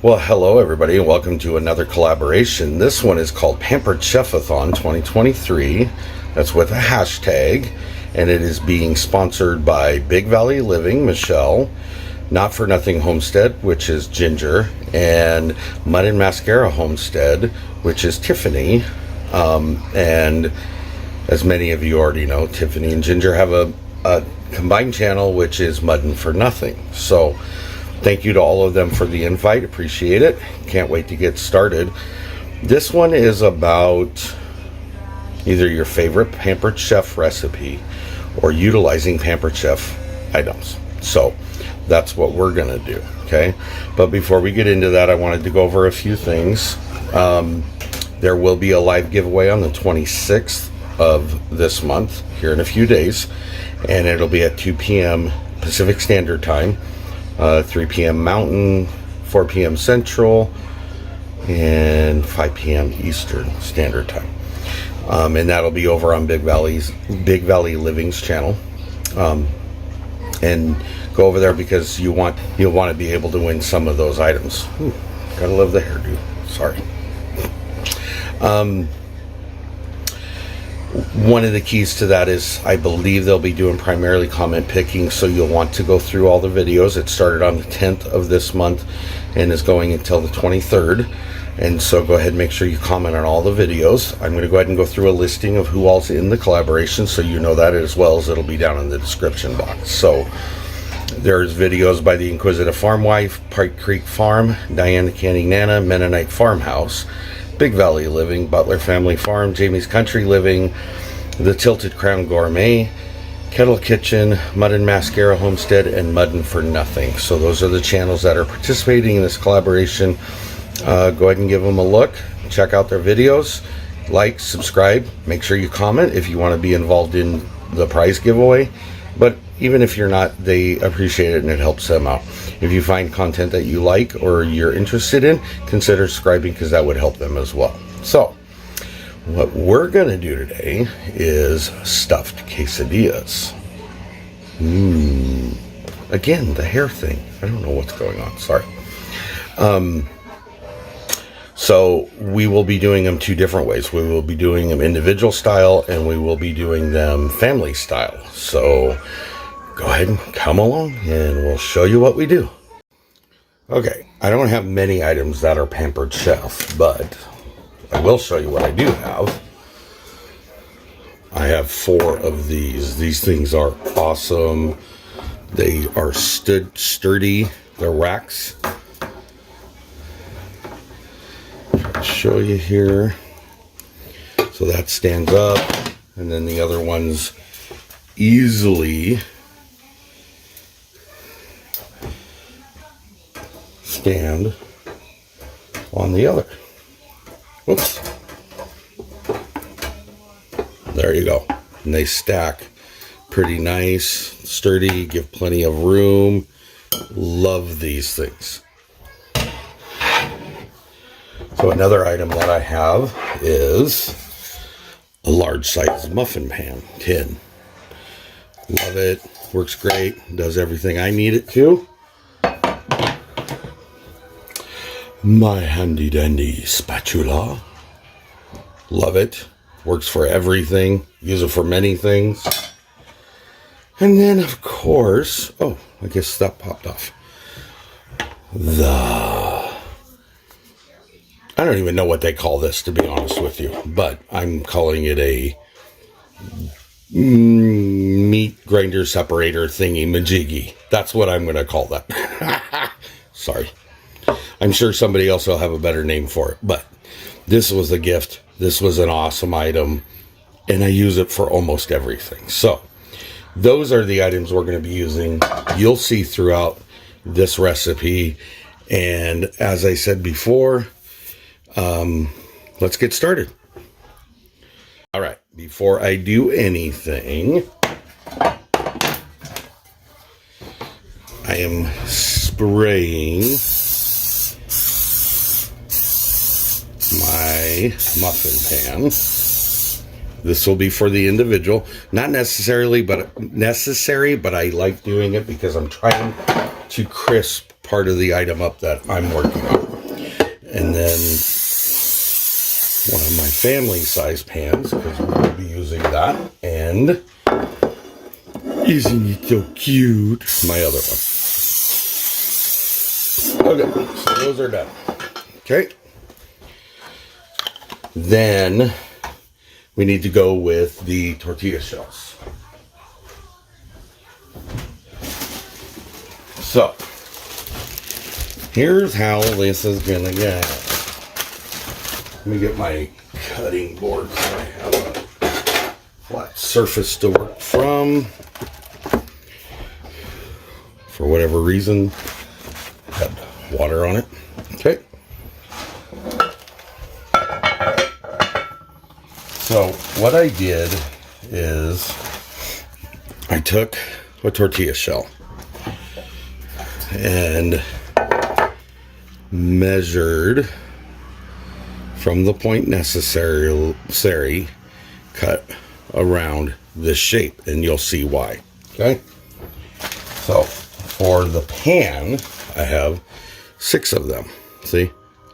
Well, hello everybody, and welcome to another collaboration. This one is called Pampered Chefathon 2023. That's with a hashtag, and it is being sponsored by Big Valley Living, Michelle, Not For Nothing Homestead, which is Ginger, and Mud and Mascara Homestead, which is Tiffany. And as many of you already know, Tiffany and Ginger have a combined channel, which is Mud and For Nothing. So thank you to all of them for the invite. Appreciate it. Can't wait to get started. This one is about either your favorite Pampered Chef recipe or utilizing Pampered Chef items. So that's what we're going to do. Okay. But before we get into that, I wanted to go over a few things. There will be a live giveaway on the 26th of this month, here in a few days. And it'll be at 2 p.m. Pacific Standard Time. 3 p.m. Mountain, 4 p.m. Central, and 5 p.m. Eastern Standard Time. And that'll be over on Big Valley Living's channel. And go over there because you'll want to be able to win some of those items. Ooh, gotta love the hairdo. Sorry. One of the keys to that is I believe they'll be doing primarily comment picking, so you'll want to go through all the videos. It started on the 10th of this month and is going until the 23rd, and so go ahead and make sure you comment on all the videos. I'm going to go ahead and go through a listing of who all's in the collaboration, so you know that, as well as it'll be down in the description box. So there's videos by the Inquisitive Farm Wife, Pike Creek Farm, Diana Canning Nana, Mennonite Farmhouse, Big Valley Living, Butler Family Farm, Jamie's Country Living, The Tilted Crown Gourmet, Kettle Kitchen, Mud and Mascara Homestead, and Mud and For Nothing. So those are the channels that are participating in this collaboration. Go ahead and give them a look. Check out their videos. Like, subscribe. Make sure you comment if you want to be involved in the prize giveaway. But even if you're not, they appreciate it and it helps them out. If you find content that you like or you're interested in, consider subscribing because that would help them as well. So what we're going to do today is stuffed quesadillas. Again, the hair thing. I don't know what's going on. Sorry. So we will be doing them two different ways. We will be doing them individual style and we will be doing them family style. So go ahead and come along and we'll show you what we do. Okay, I don't have many items that are Pampered Chef, but I will show you what I do have. I have 4 of these. These things are awesome. They are sturdy. They're racks. Show you here. So that stands up, and then the other ones easily stand on the other. Whoops. There you go. And they stack pretty nice, sturdy, give plenty of room. Love these things. So another item that I have is a large size muffin pan tin. Love it. Works great. Does everything I need it to. My handy dandy spatula. Love it. Works for everything. Use it for many things. And then of course, oh, I guess that popped off. I don't even know what they call this, to be honest with you, but I'm calling it a meat grinder separator thingy majiggy. That's what I'm going to call that. Sorry. I'm sure somebody else will have a better name for it, but this was a gift. This was an awesome item, and I use it for almost everything. So those are the items we're going to be using. You'll see throughout this recipe, and as I said before, let's get started. All right, before I do anything, I am spraying my muffin pan. This will be for the individual. Not necessarily, but necessary, but I like doing it because I'm trying to crisp part of the item up that I'm working on. And then one of my family size pans, because we'll be using that. And isn't it so cute? My other one. Okay, so those are done. Okay. Then we need to go with the tortilla shells. So here's how this is gonna go. Let me get my cutting board so I have a flat surface to work from. For whatever reason, had water on it. Okay. So what I did is I took a tortilla shell and measured from the point necessary, cut around this shape, and you'll see why. Okay. So for the pan, I have 6 of them. See,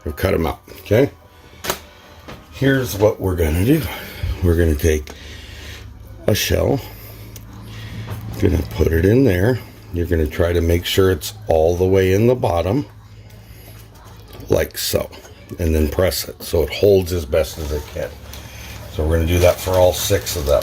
I've cut them out. Okay. Here's what we're gonna do. We're gonna take a shell, gonna put it in there. You're gonna try to make sure it's all the way in the bottom, like so, and then press it so it holds as best as it can. So we're gonna do that for all 6 of them.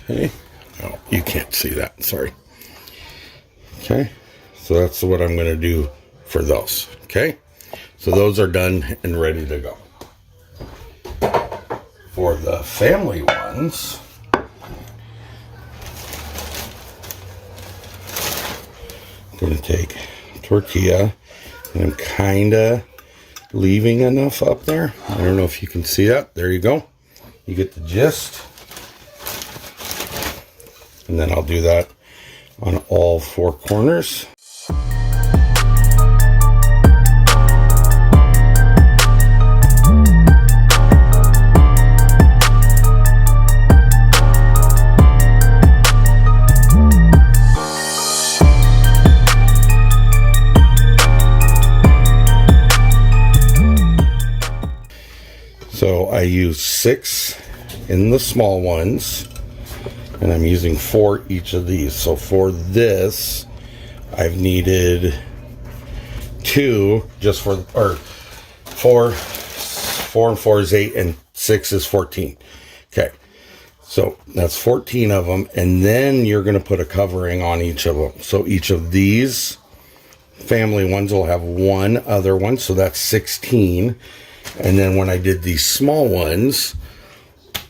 Okay. Oh, you can't see that. Sorry. Okay. So that's what I'm going to do for those. Okay. So those are done and ready to go. For the family ones, I'm going to take tortilla, and I'm kind of leaving enough up there. I don't know if you can see that. There you go. You get the gist. And then I'll do that on all 4 corners. So I use 6 in the small ones. And I'm using 4 each of these. So for this, I've needed 2 just for, or 4 and 4 is 8 and 6 is 14. Okay. So that's 14 of them. And then you're going to put a covering on each of them. So each of these family ones will have 1 other one. So that's 16. And then when I did these small ones,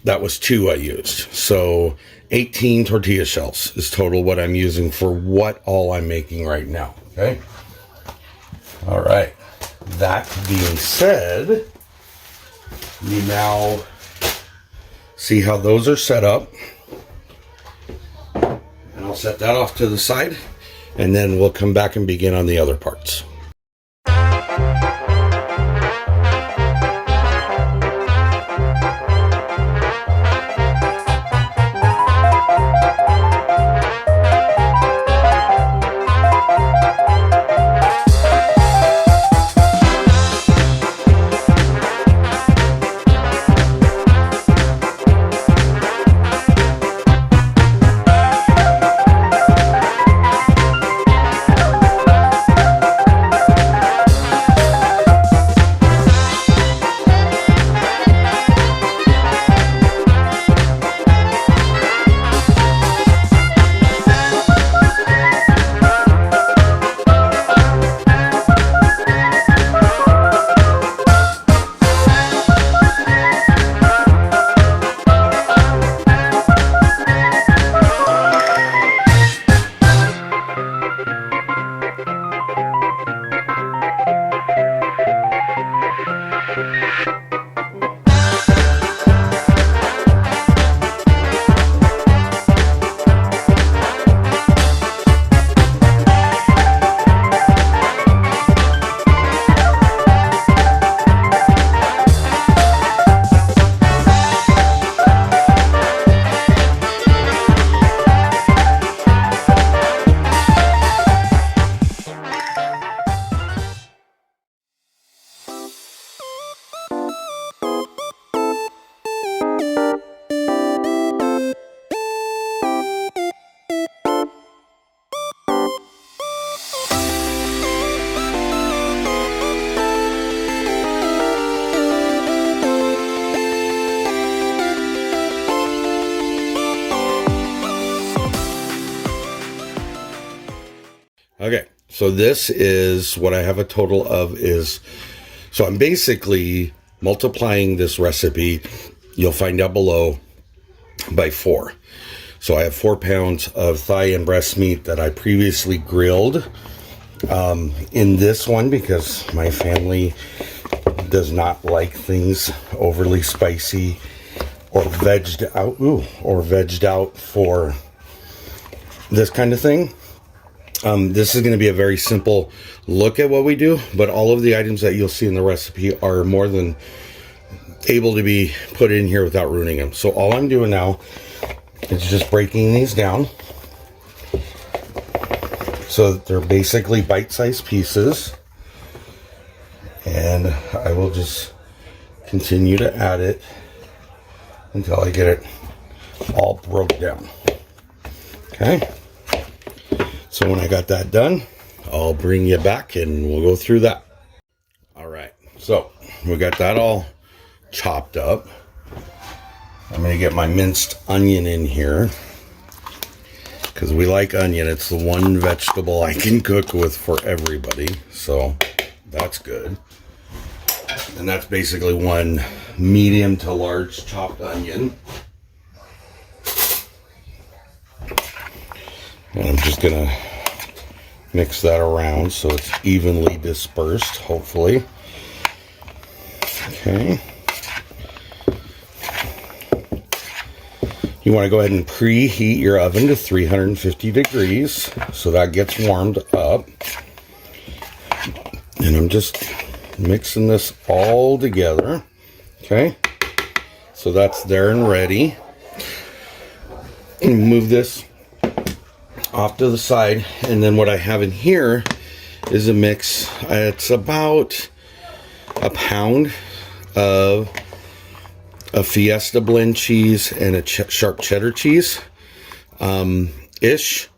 that was 2 I used. So 18 tortilla shells is total what I'm using for what all I'm making right now. Okay. All right. That being said, you now see how those are set up. And I'll set that off to the side, and then we'll come back and begin on the other parts. So this is what I have a total of is, so I'm basically multiplying this recipe, you'll find down below, by 4. So I have 4 pounds of thigh and breast meat that I previously grilled in this one because my family does not like things overly spicy or vegged out for this kind of thing. This is going to be a very simple look at what we do, but all of the items that you'll see in the recipe are more than able to be put in here without ruining them. So all I'm doing now is just breaking these down so that they're basically bite-sized pieces, and I will just continue to add it until I get it all broke down. Okay, so when I got that done, I'll bring you back and we'll go through that. All right, so we got that all chopped up. I'm going to get my minced onion in here because we like onion. It's the one vegetable I can cook with for everybody, so that's good. And that's basically 1 medium to large chopped onion. And I'm just going to mix that around so it's evenly dispersed, hopefully. Okay. You want to go ahead and preheat your oven to 350 degrees so that gets warmed up. And I'm just mixing this all together. Okay, so that's there and ready. And move this off to the side, and then what I have in here is a mix. It's about a pound of a Fiesta blend cheese and a sharp cheddar cheese ish.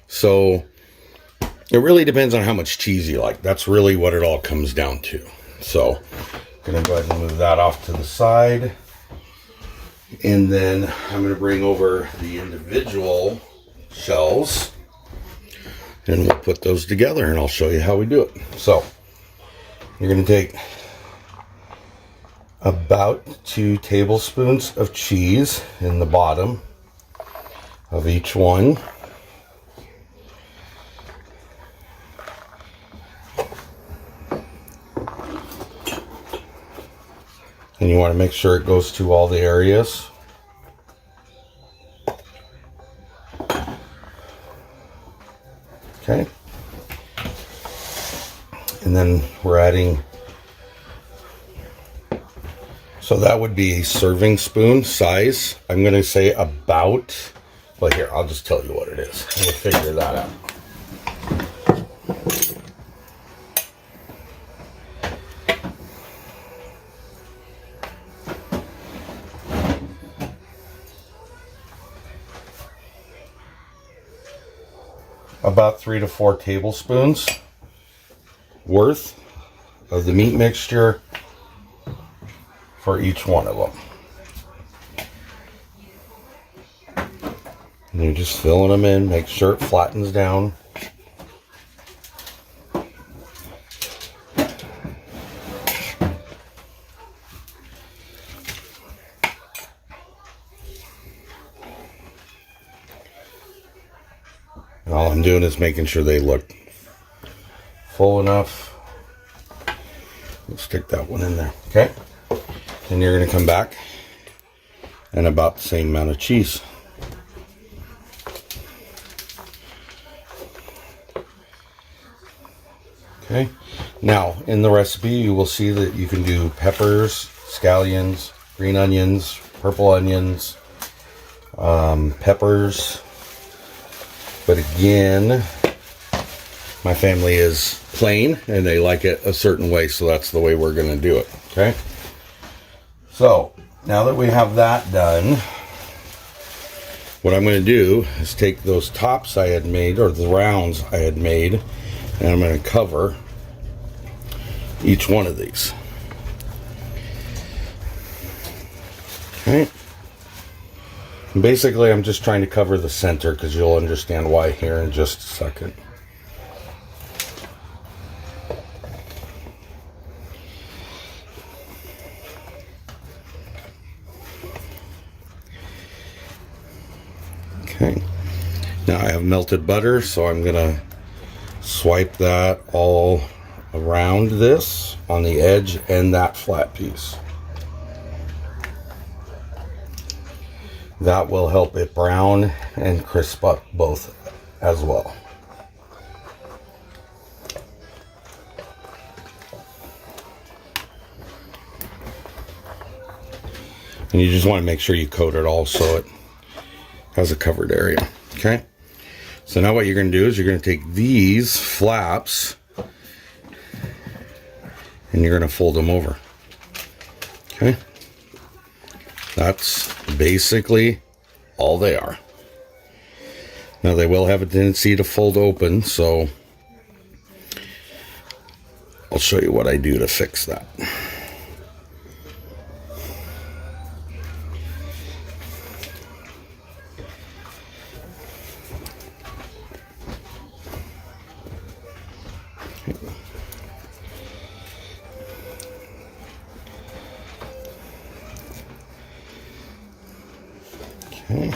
So it really depends on how much cheese you like. That's really what it all comes down to. So I'm gonna go ahead and move that off to the side, and then I'm gonna bring over the individual shells and we'll put those together and I'll show you how we do it. So you're gonna take about 2 tablespoons of cheese in the bottom of each one. And you want to make sure it goes to all the areas. Okay. And then we're adding, so that would be a serving spoon size. I'm going to say about, well, here, I'll just tell you what it is. We'll figure that out. About 3 to 4 tablespoons worth of the meat mixture for each one of them. And you're just filling them in, make sure it flattens down. And all I'm doing is making sure they look full enough. We'll stick that one in there, okay? And you're going to come back and about the same amount of cheese. Okay, now in the recipe you will see that you can do peppers, scallions, green onions, purple onions, peppers. But again, my family is plain and they like it a certain way, so that's the way we're going to do it. Okay, so now that we have that done, what I'm going to do is take those tops I had made, or the rounds I had made, and I'm going to cover each one of these. Okay. And basically, I'm just trying to cover the center because you'll understand why here in just a second. Now I have melted butter, so I'm gonna swipe that all around this on the edge and that flat piece. That will help it brown and crisp up both as well. And you just want to make sure you coat it all so it has a covered area. Okay. So now what you're going to do is you're going to take these flaps and you're going to fold them over. Okay. That's basically all they are. Now they will have a tendency to fold open, so I'll show you what I do to fix that. Okay.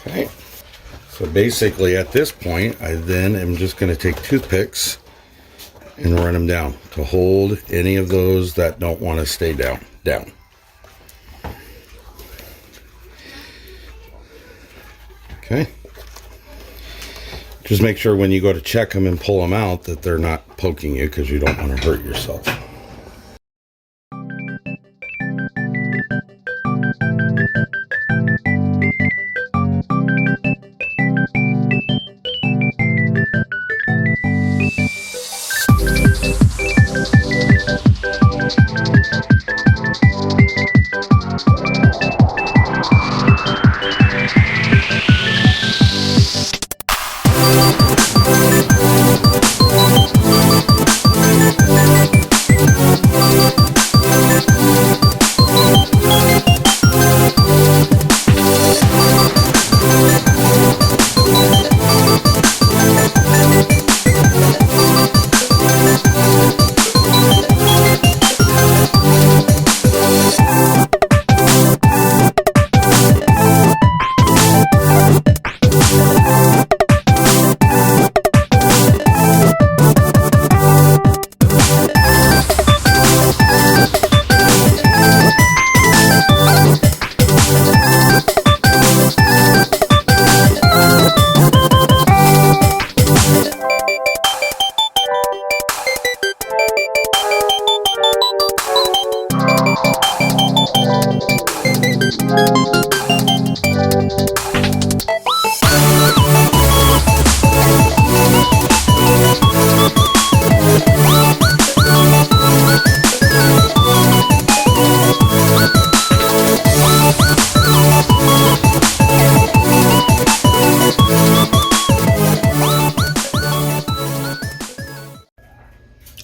Okay. So basically at this point, I then am just going to take toothpicks and run them down to hold any of those that don't want to stay down. Okay. Just make sure when you go to check them and pull them out that they're not poking you, because you don't want to hurt yourself.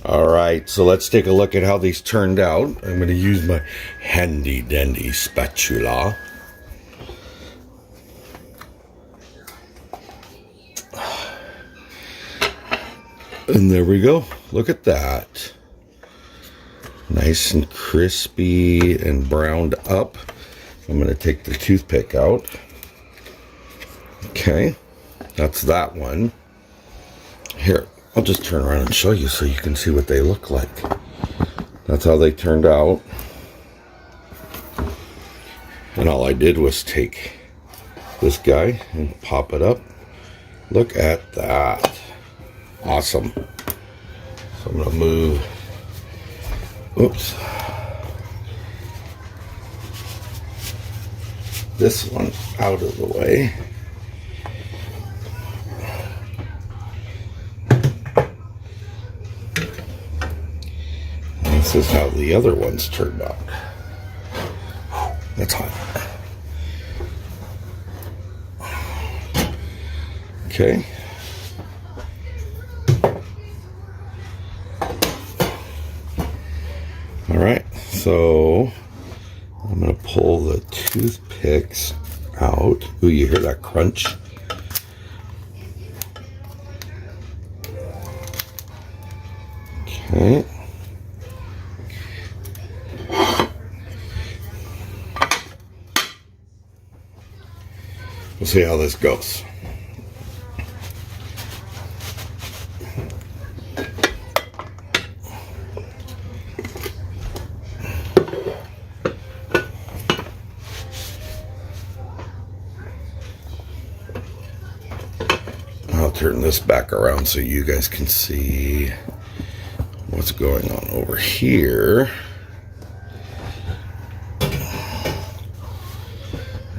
Alright, so let's take a look at how these turned out. I'm going to use my handy dandy spatula. And there we go. Look at that. Nice and crispy and browned up. I'm going to take the toothpick out. Okay, that's that one. Here, I'll just turn around and show you so you can see what they look like. That's how they turned out. And all I did was take this guy and pop it up. Look at that. Awesome. So I'm going to move, oops, this one out of the way. And this is how the other ones turned out. That's hot. Okay. All right, so I'm going to pull the toothpicks out. Ooh, you hear that crunch? Okay. We'll see how this goes. I'll turn this back around so you guys can see what's going on over here.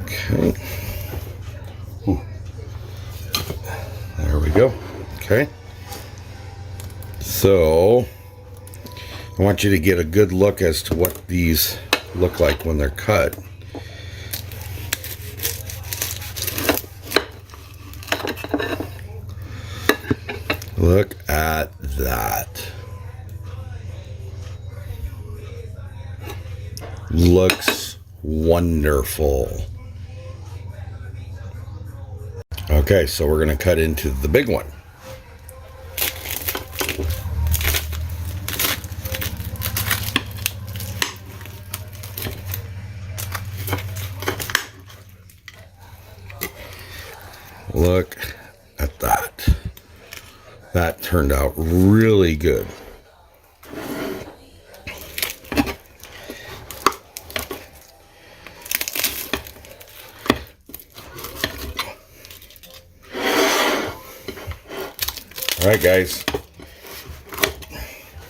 Okay. Ooh. There we go. Okay. So I want you to get a good look as to what these look like when they're cut. Look at that. Looks wonderful. Okay, so we're going to cut into the big one. Look at that. That turned out really good. All right, guys.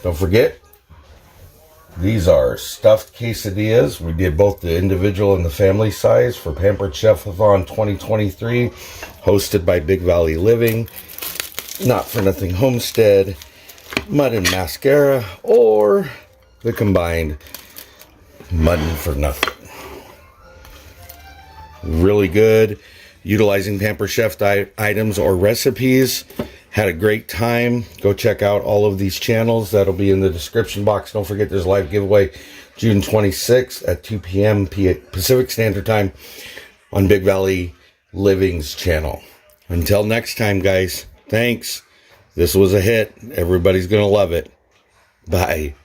Don't forget, these are stuffed quesadillas. We did both the individual and the family size for Pampered Chef-a-thon 2023, hosted by Big Valley Living, Not For Nothing Homestead, Mud and Mascara, or the combined Mud and For Nothing. Really good. Utilizing Pampered Chef items or recipes. Had a great time. Go check out all of these channels. That'll be in the description box. Don't forget there's a live giveaway June 26th at 2 p.m. Pacific Standard Time on Big Valley Living's channel. Until next time, guys. Thanks. This was a hit. Everybody's going to love it. Bye.